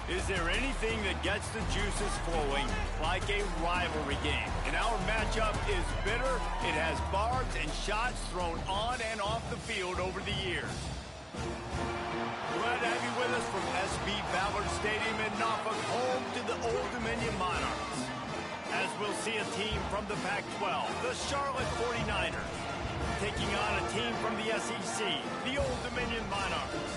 Is there anything that gets the juices flowing like a rivalry game? And our matchup is bitter. It has barbs and shots thrown on and off the field over the years. Glad to have you with us from SB Ballard Stadium in Norfolk, home to the Old Dominion Monarchs. As we'll see a team from the Pac-12, the Charlotte 49ers, taking on a team from the SEC, the Old Dominion Monarchs.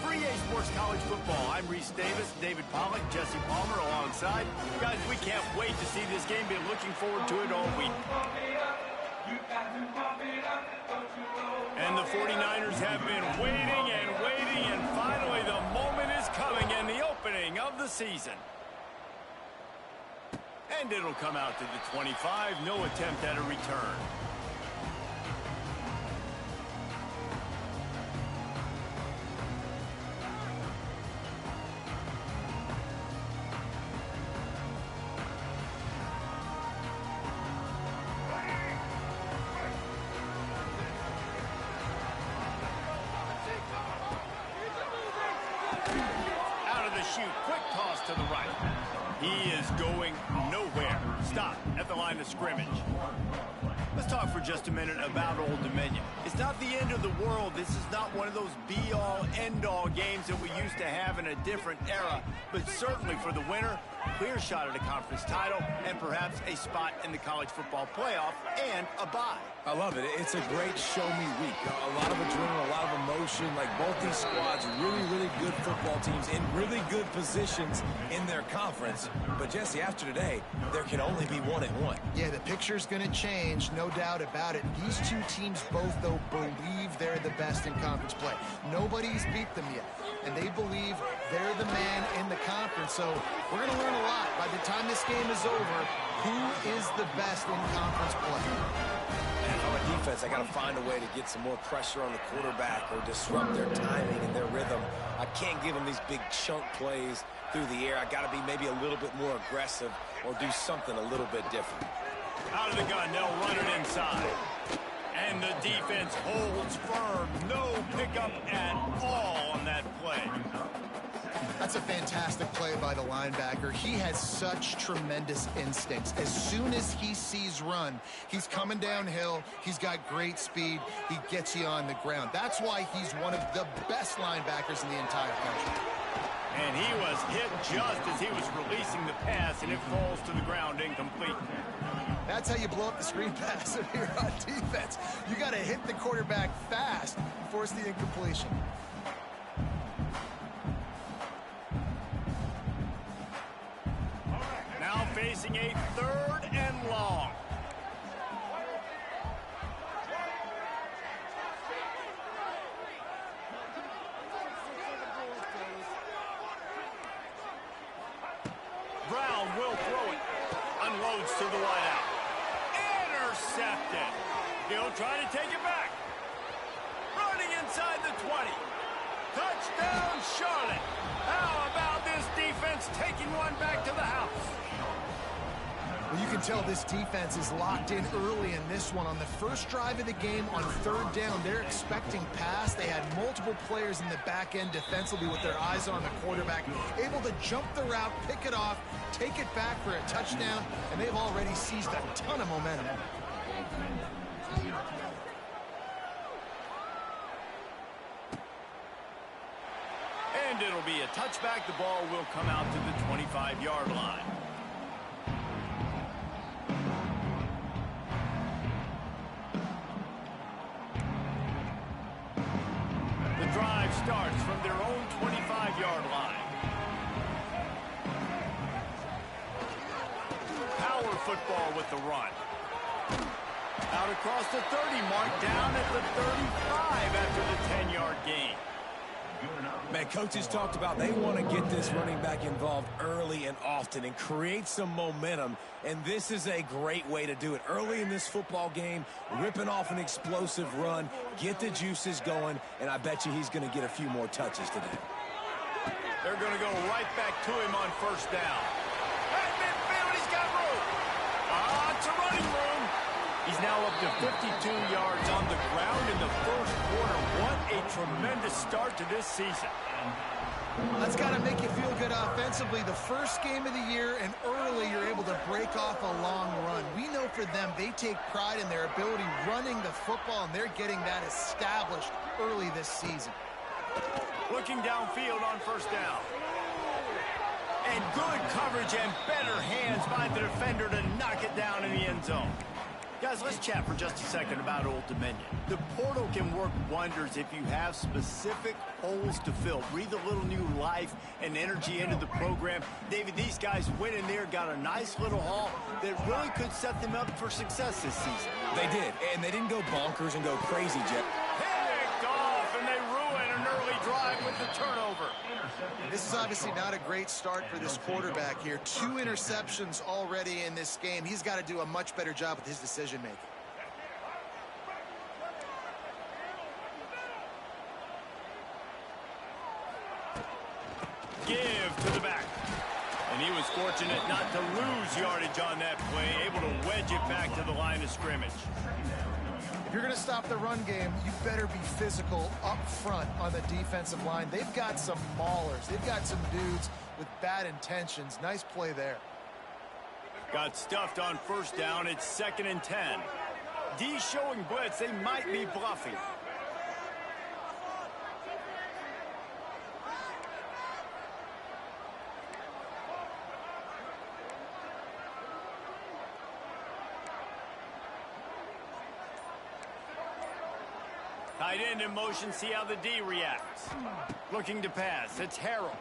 For EA Sports College Football, I'm Reese Davis, David Pollack, Jesse Palmer alongside. Guys, we can't wait to see this game. Been looking forward to it all week. And the 49ers have been waiting and waiting, and finally the moment is coming and the opening of the season. And it'll come out to the 25, no attempt at a return. Quick toss to the right. He is going nowhere. Stop at the line of scrimmage. Let's talk for just a minute about Old Dominion. It's not the end of the world. This is not one of those be-all, end-all games that we used to have in a different era, but certainly for the winner, clear shot at a conference title and perhaps a spot in the college football playoff and a bye. I love it. It's a great show-me week. A lot of adrenaline, a lot of emotion. Like both these squads, really, really good football teams in really good positions in their conference. But, Jesse, after today, there can only be 1-1. Yeah, the picture's going to change, no doubt about it. These two teams both, though, believe they're the best in conference play. Nobody's beat them yet, and they believe they're the man in the conference. So we're going to learn a lot. By the time this game is over, who is the best in conference play? And on a defense, I got to find a way to get some more pressure on the quarterback or disrupt their timing and their rhythm. I can't give them these big chunk plays through the air. I got to be maybe a little bit more aggressive or do something a little bit different. Out of the gun, they'll run it inside. And the defense holds firm. No pickup at all on that play. That's a fantastic play by the linebacker. He has such tremendous instincts. As soon as he sees run, he's coming downhill. He's got great speed. He gets you on the ground. That's why he's one of the best linebackers in the entire country. And he was hit just as he was releasing the pass, and it falls to the ground incomplete. That's how you blow up the screen pass if you're on defense. You got to hit the quarterback fast and force the incompletion. Now facing a 3rd and long. Brown will throw it. Unloads to the wideout. Intercepted. He'll try to take it back. Running inside the 20. Touchdown, Charlotte. How about this defense taking one back to the house? Well, you can tell this defense is locked in early in this one. On the first drive of the game on 3rd down, they're expecting pass. They had multiple players in the back end defensively with their eyes on the quarterback, able to jump the route, pick it off, take it back for a touchdown, and they've already seized a ton of momentum. And it'll be a touchback. The ball will come out to the 25-yard line. The drive starts from their own 25-yard line. Power football with the run. Out across the 30, marked down at the 35 after the 10-yard gain. Man, coaches talked about they want to get this running back involved early and often and create some momentum, and this is a great way to do it. Early in this football game, ripping off an explosive run, get the juices going, and I bet you he's going to get a few more touches today. They're going to go right back to him on 1st down. At midfield, he's got room. It's a running room. He's now up to 52 yards on the ground in the 1st quarter. What a tremendous start to this season. That's got to make you feel good offensively. The first game of the year, and early you're able to break off a long run. We know for them, they take pride in their ability running the football, and they're getting that established early this season. Looking downfield on first down. And good coverage and better hands by the defender to knock it down in the end zone. Guys, let's chat for just a second about Old Dominion. The portal can work wonders if you have specific holes to fill. Breathe a little new life and energy into the program. David, these guys went in there, got a nice little haul that really could set them up for success this season. They did, and they didn't go bonkers and go crazy, Jeff. Picked off, and they ruin an early drive with the turnover. This is obviously not a great start for this quarterback here. 2 interceptions already in this game. He's got to do a much better job with his decision-making. Give to the back. And he was fortunate not to lose yardage on that play, able to wedge it back to the line of scrimmage. If you're going to stop the run game, you better be physical up front on the defensive line. They've got some maulers. They've got some dudes with bad intentions. Nice play there. Got stuffed on first down. It's 2nd and 10. D showing blitz. They might be bluffing. Tight end in motion, see how the D reacts. Looking to pass, it's Harrell.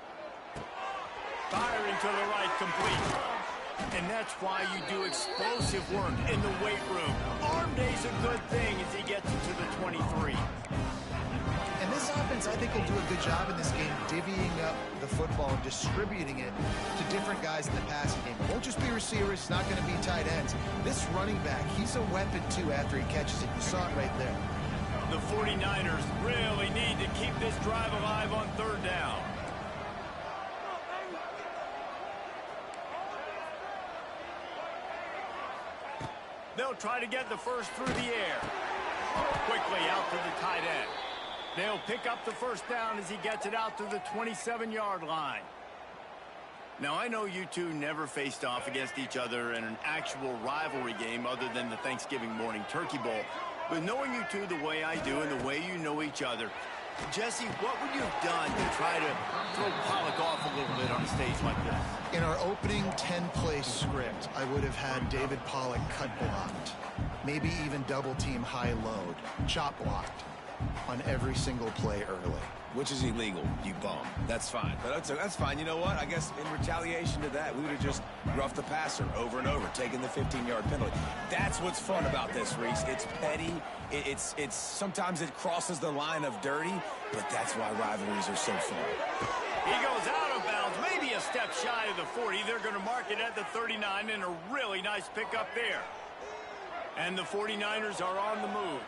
Firing to the right, complete. And that's why you do explosive work in the weight room. Arm day's a good thing as he gets it to the 23. And this offense, I think, will do a good job in this game divvying up the football and distributing it to different guys in the passing game. It won't just be receivers. It's not going to be tight ends. This running back, he's a weapon, too, after he catches it. You saw it right there. The 49ers really need to keep this drive alive on 3rd down. They'll try to get the first through the air. Quickly out to the tight end. They'll pick up the first down as he gets it out to the 27-yard line. Now, I know you two never faced off against each other in an actual rivalry game other than the Thanksgiving morning Turkey Bowl. But knowing you two the way I do and the way you know each other, Jesse, what would you have done to try to throw Pollock off a little bit on a stage like this? In our opening 10-play script, I would have had David Pollock cut blocked, maybe even double-team high-load, chop blocked on every single play early. Which is illegal, you bum. That's fine. But that's fine. You know what? I guess in retaliation to that, we would have just roughed the passer over and over, taking the 15-yard penalty. That's what's fun about this, Reese. It's petty. It's sometimes it crosses the line of dirty, but that's why rivalries are so fun. He goes out of bounds, maybe a step shy of the 40. They're going to mark it at the 39, and a really nice pickup there. And the 49ers are on the move.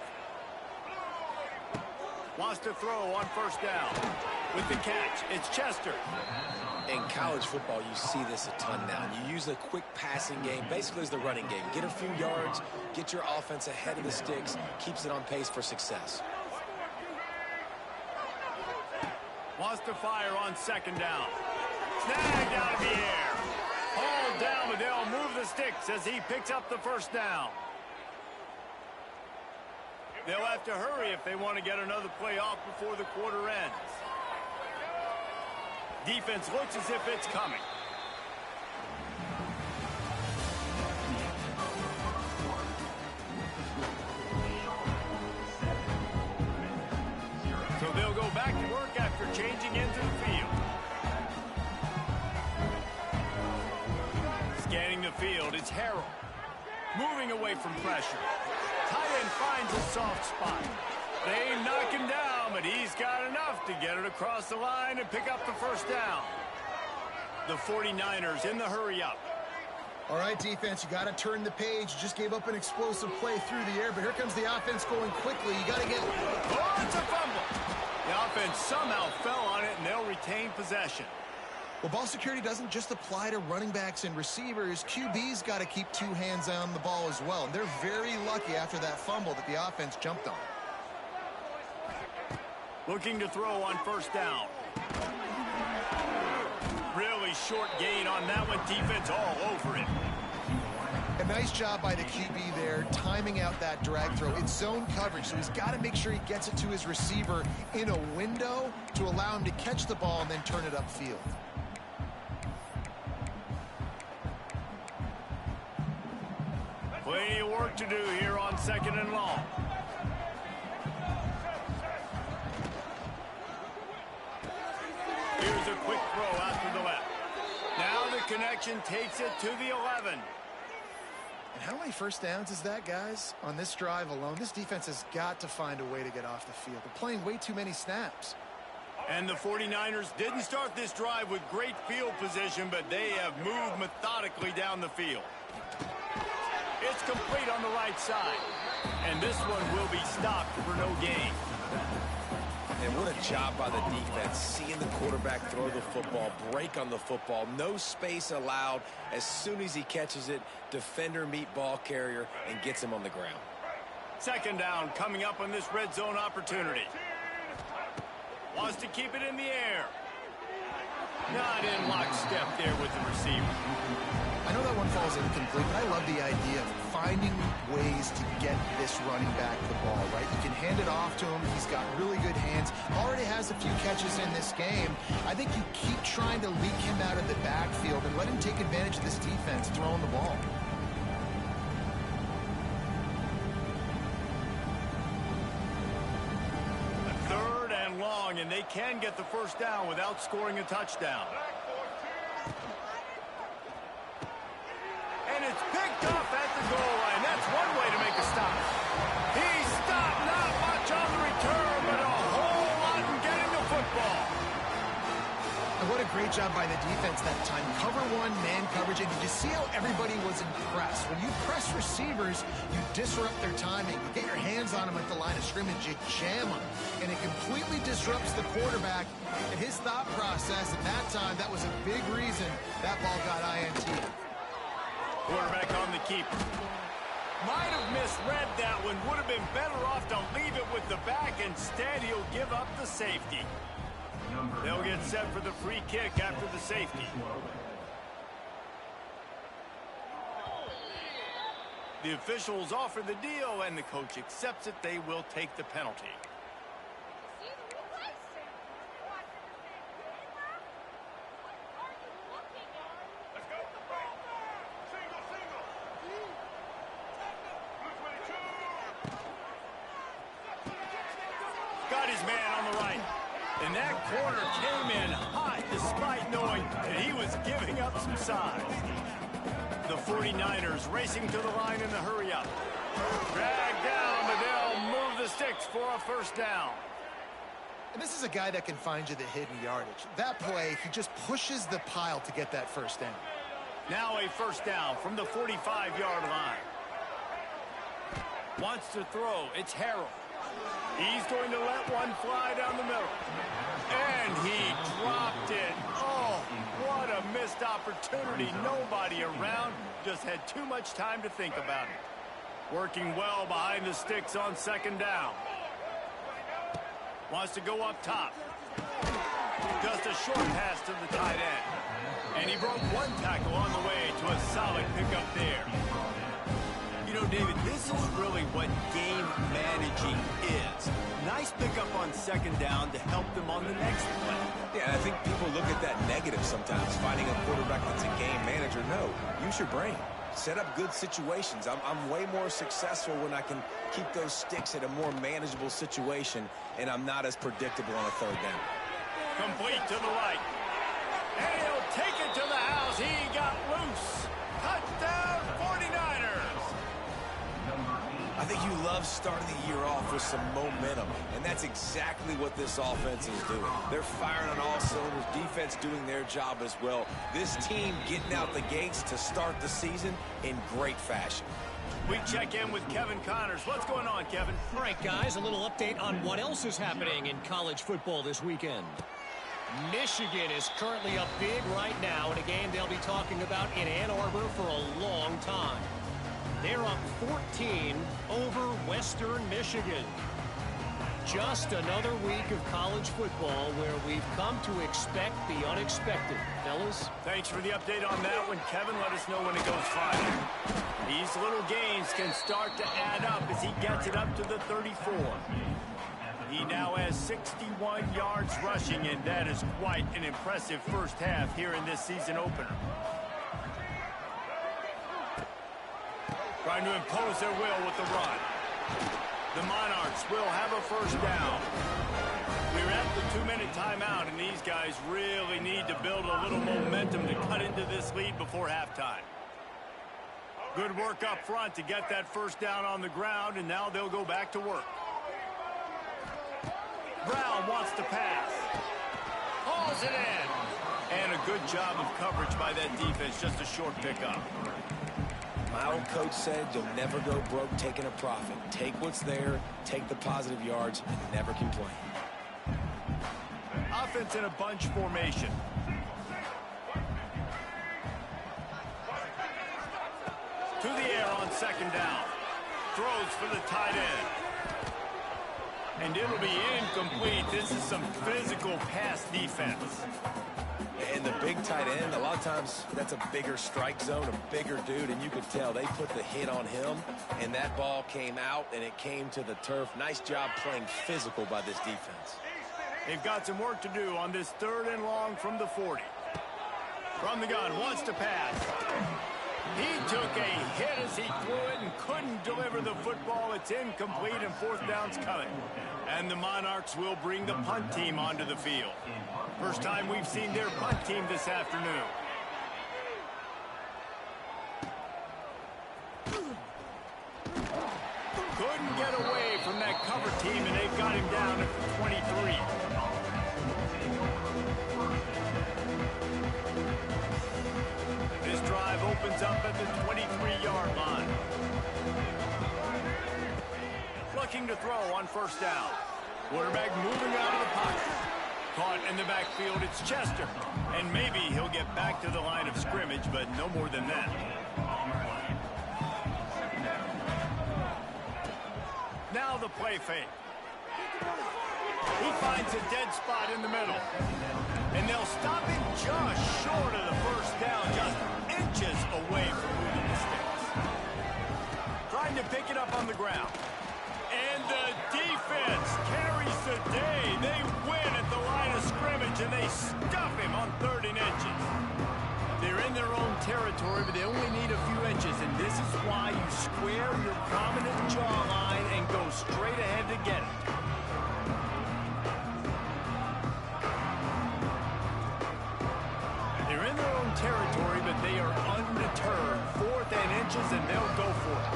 Wants to throw on first down. With the catch, it's Chester. In college football, you see this a ton now. You use a quick passing game, basically as the running game. Get a few yards, get your offense ahead of the sticks, keeps it on pace for success. Wants to fire on 2nd down. Snagged out of the air. Hauled down, but they'll move the sticks as he picks up the first down. They'll have to hurry if they want to get another play off before the quarter ends. Defense looks as if it's coming. So they'll go back to work after changing into the field. Scanning the field, it's Harrell. Moving away from pressure. Tight end finds a soft spot. They knock him down, but he's got enough to get it across the line and pick up the first down. The 49ers in the hurry up. All right, defense, you got to turn the page. You just gave up an explosive play through the air, but here comes the offense going quickly. You got to get... Oh, it's a fumble. The offense somehow fell on it, and they'll retain possession. Well, ball security doesn't just apply to running backs and receivers. QB's got to keep 2 hands on the ball as well. And they're very lucky after that fumble that the offense jumped on. Looking to throw on first down. Really short gain on that one. Defense all over it. A nice job by the QB there, timing out that drag throw. It's zone coverage, so he's got to make sure he gets it to his receiver in a window to allow him to catch the ball and then turn it upfield. Plenty of work to do here on 2nd and long. Here's a quick throw out to the left. Now the connection takes it to the 11. And how many first downs is that, guys? On this drive alone, this defense has got to find a way to get off the field. They're playing way too many snaps. And the 49ers didn't start this drive with great field position, but they have moved methodically down the field. It's complete on the right side. And this one will be stopped for no gain. And what a job by the defense, seeing the quarterback throw the football, break on the football, no space allowed. As soon as he catches it, defender meet ball carrier and gets him on the ground. 2nd down coming up on this red zone opportunity. Wants to keep it in the air. Not in lockstep there with the receiver. I know that one falls incomplete, but I love the idea of finding ways to get this running back the ball, right? You can hand it off to him. He's got really good hands. Already has a few catches in this game. I think you keep trying to leak him out of the backfield and let him take advantage of this defense throwing the ball. Third and long, and they can get the first down without scoring a touchdown. And it's picked up at the goal line. That's one way to make a stop. He stopped, not much on the return, but a whole lot in getting the football. And what a great job by the defense that time. Cover one, man coverage, and did you see how everybody was impressed? When you press receivers, you disrupt their timing. You get your hands on them at the line of scrimmage, you jam them, and it completely disrupts the quarterback and his thought process. At that time, that was a big reason that ball got INT. Quarterback on the keeper. Might have misread that one. Would have been better off to leave it with the back. Instead, he'll give up the safety. They'll get set for the free kick after the safety. The officials offer the deal, and the coach accepts it. They will take the penalty. Got his man on the right. And that corner came in hot despite knowing that he was giving up some size. The 49ers racing to the line in the hurry-up. Dragged down, but they'll move the sticks for a first down. And this is a guy that can find you the hidden yardage. That play, he just pushes the pile to get that first down. Now a first down from the 45-yard line. Wants to throw. It's Harrell. He's going to let one fly down the middle. And he dropped it. Oh, what a missed opportunity. Nobody around. Just had too much time to think about it. Working well behind the sticks on 2nd down. Wants to go up top. Just a short pass to the tight end. And he broke one tackle on the way to a solid pickup there. You know, David, this is really what game managing is. Nice pickup on 2nd down to help them on the next play. Yeah, I think people look at that negative sometimes, finding a quarterback that's a game manager. No, use your brain. Set up good situations. I'm way more successful when I can keep those sticks at a more manageable situation, and I'm not as predictable on a 3rd down. Complete to the right. And he'll take it to the house. He got loose. Touchdown, 49ers. I think you love starting the year off with some momentum, and that's exactly what this offense is doing. They're firing on all cylinders, defense doing their job as well. This team getting out the gates to start the season in great fashion. We check in with Kevin Connors. What's going on, Kevin? All right, guys, a little update on what else is happening in college football this weekend. Michigan is currently up big right now in a game they'll be talking about in Ann Arbor for a long time. They're up 14 over Western Michigan. Just another week of college football where we've come to expect the unexpected. Fellas? Thanks for the update on that one, Kevin. Let us know when it goes final. These little gains can start to add up as he gets it up to the 34. He now has 61 yards rushing, and that is quite an impressive first half here in this season opener. Trying to impose their will with the run. The Monarchs will have a first down. We're at the 2-minute timeout, and these guys really need to build a little momentum to cut into this lead before halftime. Good work up front to get that first down on the ground, and now they'll go back to work. Brown wants to pass. Hauls it in. And a good job of coverage by that defense. Just a short pickup. My old coach said you'll never go broke taking a profit. Take what's there, take the positive yards, and never complain. Offense in a bunch formation. To the air on second down. Throws for the tight end. And it'll be incomplete. This is some physical pass defense. And the big tight end, a lot of times that's a bigger strike zone, a bigger dude, and you could tell they put the hit on him, and that ball came out, and it came to the turf. Nice job playing physical by this defense. They've got some work to do on this 3rd and long from the 40. From the gun, wants to pass. He took a hit as he threw it and couldn't deliver the football. It's incomplete, and 4th down's coming. And the Monarchs will bring the punt team onto the field. First time we've seen their punt team this afternoon. Couldn't get away from that cover team, and they've got him down at the 23. This drive opens up at the 23-yard line. Looking to throw on first down. Quarterback moving out of the pocket. Caught in the backfield, it's Chester. And maybe he'll get back to the line of scrimmage, but no more than that. Now the play fake. He finds a dead spot in the middle. And they'll stop him just short of the first down, just inches away from moving the sticks. Trying to pick it up on the ground. And the defense carries the day. They win at the line of scrimmage, and they stuff him on 3rd and inches. They're in their own territory, but they only need a few inches, and this is why you square your prominent jawline and go straight ahead to get it. They're in their own territory, but they are undeterred. 4th and inches, and they'll go for it.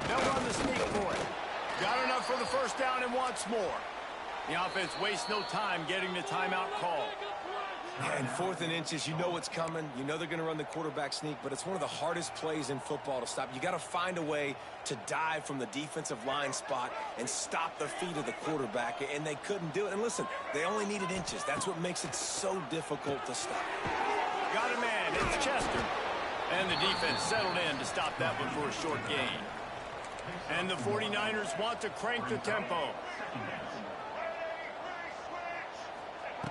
They'll run the sneak for it. Got enough for the first down and wants more. The offense wastes no time getting the timeout call. And 4th and inches, you know what's coming. You know they're going to run the quarterback sneak, but it's one of the hardest plays in football to stop. You got to find a way to dive from the defensive line spot and stop the feet of the quarterback, and they couldn't do it. And listen, they only needed inches. That's what makes it so difficult to stop. Got a man. It's Chester. And the defense settled in to stop that one for a short gain. And the 49ers want to crank the tempo.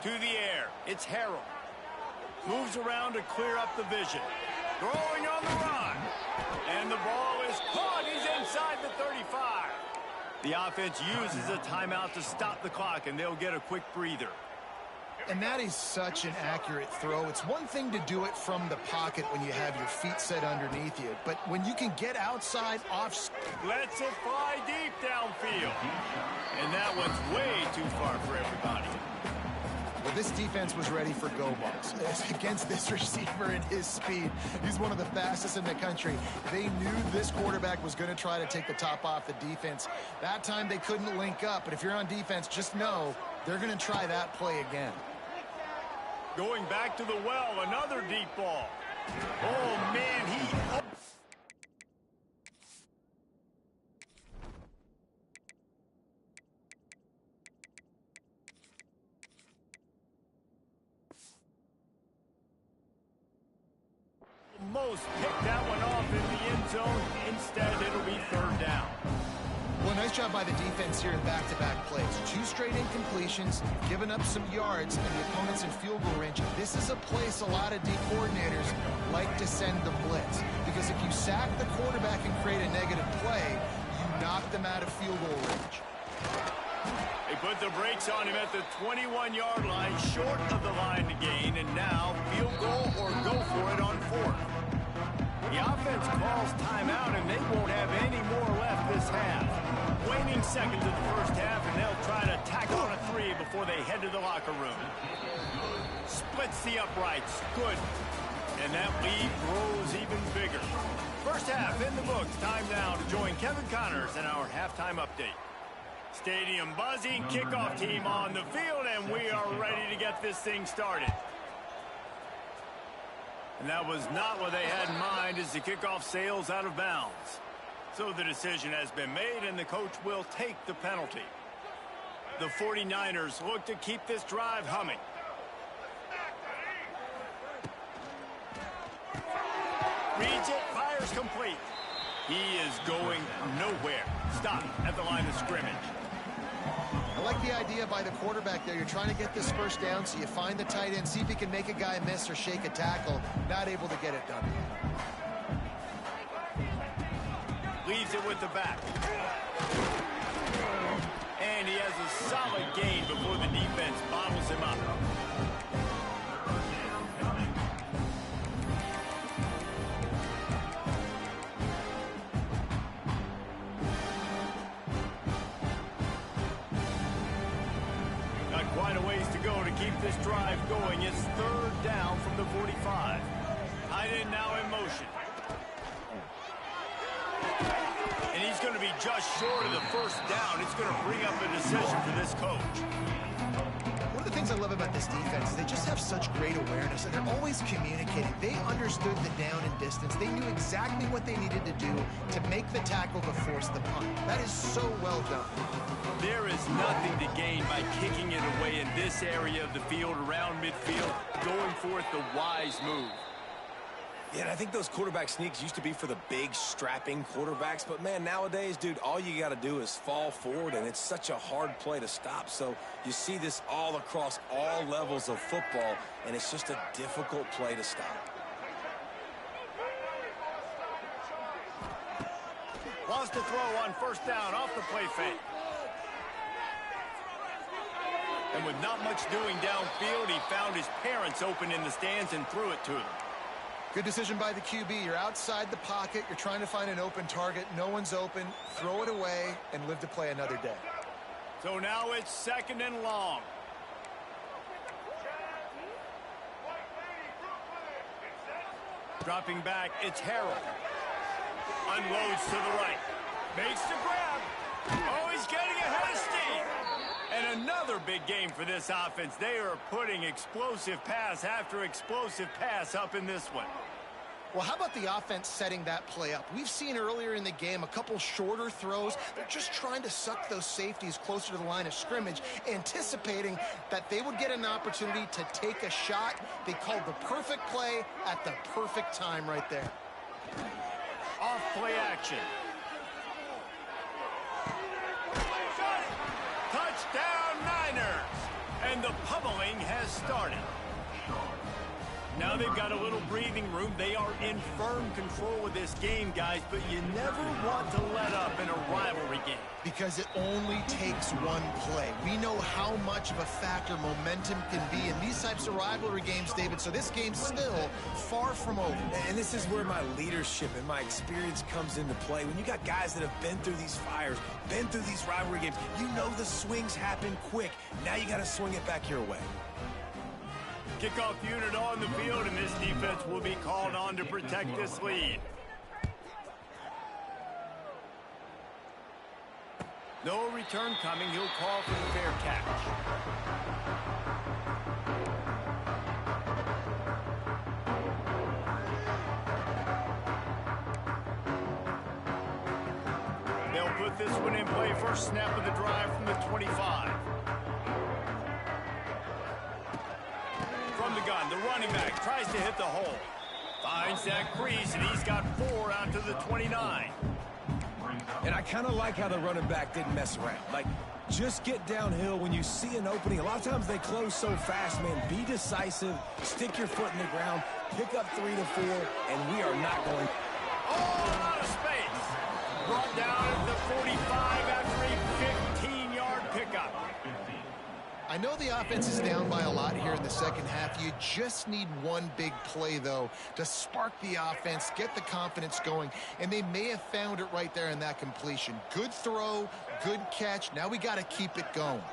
To the air. It's Harrell. Moves around to clear up the vision. Throwing on the run. And the ball is caught. He's inside the 35. The offense uses a timeout to stop the clock, and they'll get a quick breather. And that is such an accurate throw. It's one thing to do it from the pocket when you have your feet set underneath you, but when you can get outside, off... Lets it fly deep downfield. And that one's way too far for everybody. Well, this defense was ready for go balls. Against this receiver and his speed, he's one of the fastest in the country. They knew this quarterback was going to try to take the top off the defense. That time they couldn't link up, but if you're on defense, just know they're going to try that play again. Going back to the well, another deep ball. Oh, man, almost picked that one off in the end zone. Instead, it'll be 3rd down. Well, nice Nice job by the defense here in back-to-back plays. 2 straight incompletions, giving up some yards, and the opponent's in field goal range. This is a place a lot of D coordinators like to send the blitz, because if you sack the quarterback and create a negative play, you knock them out of field goal range. They put the brakes on him at the 21-yard line, short of the line to gain, and now field goal or go for it on 4th. The offense calls timeout, and they won't have any more left this half. Waning seconds of the first half, and they'll try to tack on a 3 before they head to the locker room. Splits the uprights. Good. And that lead grows even bigger. First half in the books. Time now to join Kevin Connors in our halftime update. Stadium buzzing, kickoff team on the field, and we are ready to get this thing started. And that was not what they had in mind as the kickoff sails out of bounds. So the decision has been made, and the coach will take the penalty. The 49ers look to keep this drive humming. Reads it, fires complete. He is going nowhere. Stop at the line of scrimmage. I like the idea by the quarterback there. You're trying to get this first down, so you find the tight end, see if he can make a guy miss or shake a tackle. Not able to get it done. Leaves it with the back. And he has a solid gain before the defense bottles him up. Quite a ways to go to keep this drive going. It's 3rd down from the 45. Tight end now in motion. And he's going to be just short of the first down. It's going to bring up a decision for this coach. One of the things I love about this defense is they just have such great awareness, and they're always communicating. They understood the down and distance. They knew exactly what they needed to do to make the tackle to force the punt. That is so well done. There is nothing to gain by kicking it away in this area of the field around midfield, going for it the wise move. Yeah, and I think those quarterback sneaks used to be for the big, strapping quarterbacks. But, man, nowadays, dude, all you got to do is fall forward, and it's such a hard play to stop. So you see this all across all levels of football, and it's just a difficult play to stop. Wants to throw on first down off the play fake. And with not much doing downfield, he found his parents open in the stands and threw it to them. Good decision by the QB. You're outside the pocket. You're trying to find an open target. No one's open. Throw it away and live to play another day. So now it's 2nd and long. Dropping back, it's Harold. Unloads to the right. Makes the grab. Oh, he's getting ahead of steam. And another big game for this offense. They are putting explosive pass after explosive pass up in this one. Well, how about the offense setting that play up? We've seen earlier in the game a couple shorter throws. They're just trying to suck those safeties closer to the line of scrimmage, anticipating that they would get an opportunity to take a shot. They called the perfect play at the perfect time right there. Off play action. Touchdown Niners! And the pummeling has started. Now they've got a little breathing room. They are in firm control of this game, guys, but you never want to let up in a rivalry game. Because it only takes one play. We know how much of a factor momentum can be in these types of rivalry games, David, so this game's still far from over. And this is where my leadership and my experience comes into play. When you got guys that have been through these fires, been through these rivalry games, you know the swings happen quick. Now you got to swing it back your way. Kickoff unit on the field, and this defense will be called on to protect this lead. No return coming. He'll call for the fair catch. They'll put this one in play. First snap of the drive from the 25. From the gun, the running back tries to hit the hole. Finds that crease, and he's got 4 out to the 29. And I kind of like how the running back didn't mess around. Like, just get downhill when you see an opening. A lot of times they close so fast, man. Be decisive, stick your foot in the ground, pick up 3 to 4, and we are not going. Oh, out of space. Brought down at the 45 after a 15-yard pickup. I know the offense is down by a lot here in the second half. You just need one big play, though, to spark the offense, get the confidence going, and they may have found it right there in that completion. Good throw, good catch. Now we got to keep it going.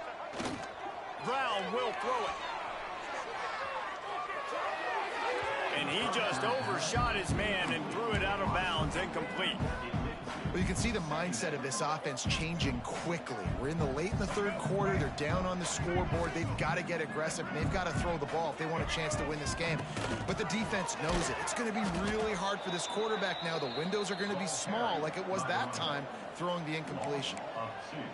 Brown will throw it. And he just overshot his man and threw it out of bounds, incomplete. Well, you can see the mindset of this offense changing quickly. We're in the late in the third quarter. They're down on the scoreboard. They've got to get aggressive, and they've got to throw the ball if they want a chance to win this game. But the defense knows it. It's going to be really hard for this quarterback now. The windows are going to be small like it was that time throwing the incompletion.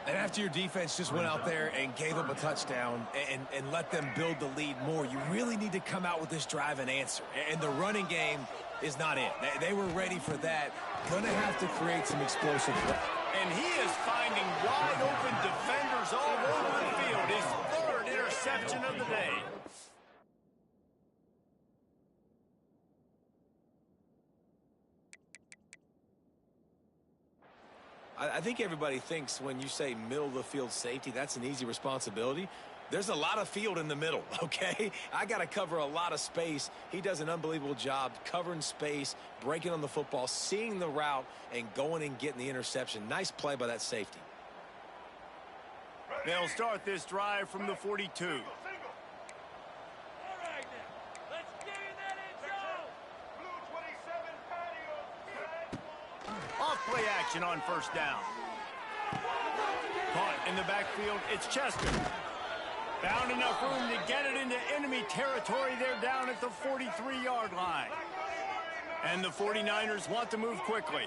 And after your defense just went out there and gave up a touchdown and let them build the lead more, you really need to come out with this drive and answer. And the running game is not it. They were ready for that. Going to have to create some explosive play. And he is finding wide open defenders all over the field. His third interception of the day. I think everybody thinks when you say middle of the field safety, that's an easy responsibility. There's a lot of field in the middle, okay? I got to cover a lot of space. He does an unbelievable job covering space, breaking on the football, seeing the route, and going and getting the interception. Nice play by that safety. They'll start this drive from the 42. Off play action on first down. Caught in the backfield, it's Chester. Found enough room to get it into enemy territory. They're down at the 43-yard line. And the 49ers want to move quickly.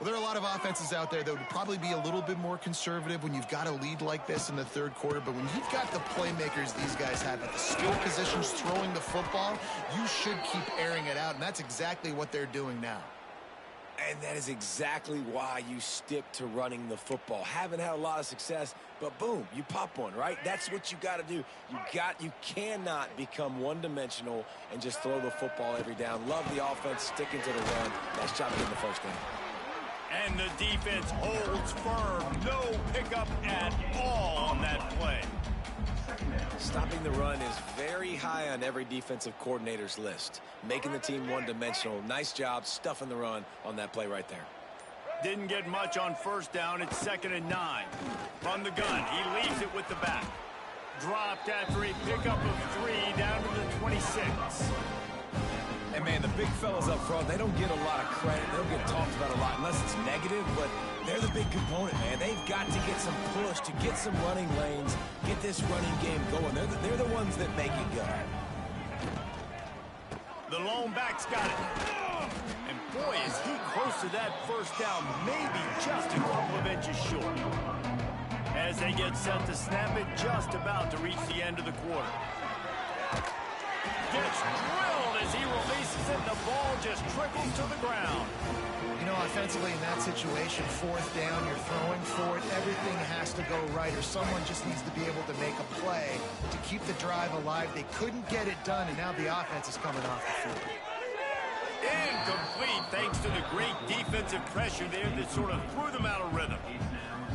Well, there are a lot of offenses out there that would probably be a little bit more conservative when you've got a lead like this in the third quarter. But when you've got the playmakers these guys have at the skill positions throwing the football, you should keep airing it out. And that's exactly what they're doing now. And that is exactly why you stick to running the football. Haven't had a lot of success, but boom, you pop one, right? That's what you got to do. You cannot become one-dimensional and just throw the football every down. Love the offense, sticking to the run. Nice job getting the first down. And the defense holds firm. No pickup at all on that play. Stopping the run is very high on every defensive coordinator's list. Making the team one-dimensional. Nice job stuffing the run on that play right there. Didn't get much on first down. It's 2nd and 9. From the gun, he leaves it with the back. Dropped after a pickup of 3 down to the 26. And, man, the big fellas up front, they don't get a lot of credit. They don't get talked about a lot unless it's negative, but they're the big component, man. They've got to get some push, to get some running lanes, get this running game going. They're the ones that make it go. The lone back's got it. And, boy, is he close to that first down, maybe just a couple of inches short. As they get set to snap it, just about to reach the end of the quarter. Gets drilled as he releases it, and the ball just trickles to the ground. You know, offensively in that situation, fourth down, you're throwing for it. Everything has to go right, or someone just needs to be able to make a play to keep the drive alive. They couldn't get it done, and now the offense is coming off the field. Incomplete, thanks to the great defensive pressure there that sort of threw them out of rhythm.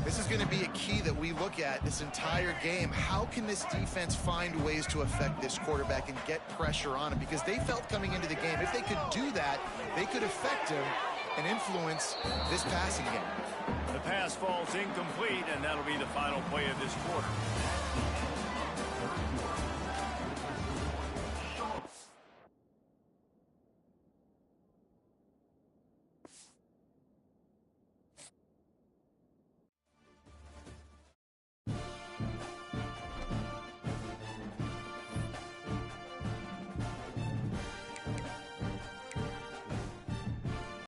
This is going to be a key that we look at this entire game. How can this defense find ways to affect this quarterback and get pressure on him? Because they felt coming into the game, if they could do that, they could affect him and influence this passing game. The pass falls incomplete, and that'll be the final play of this quarter.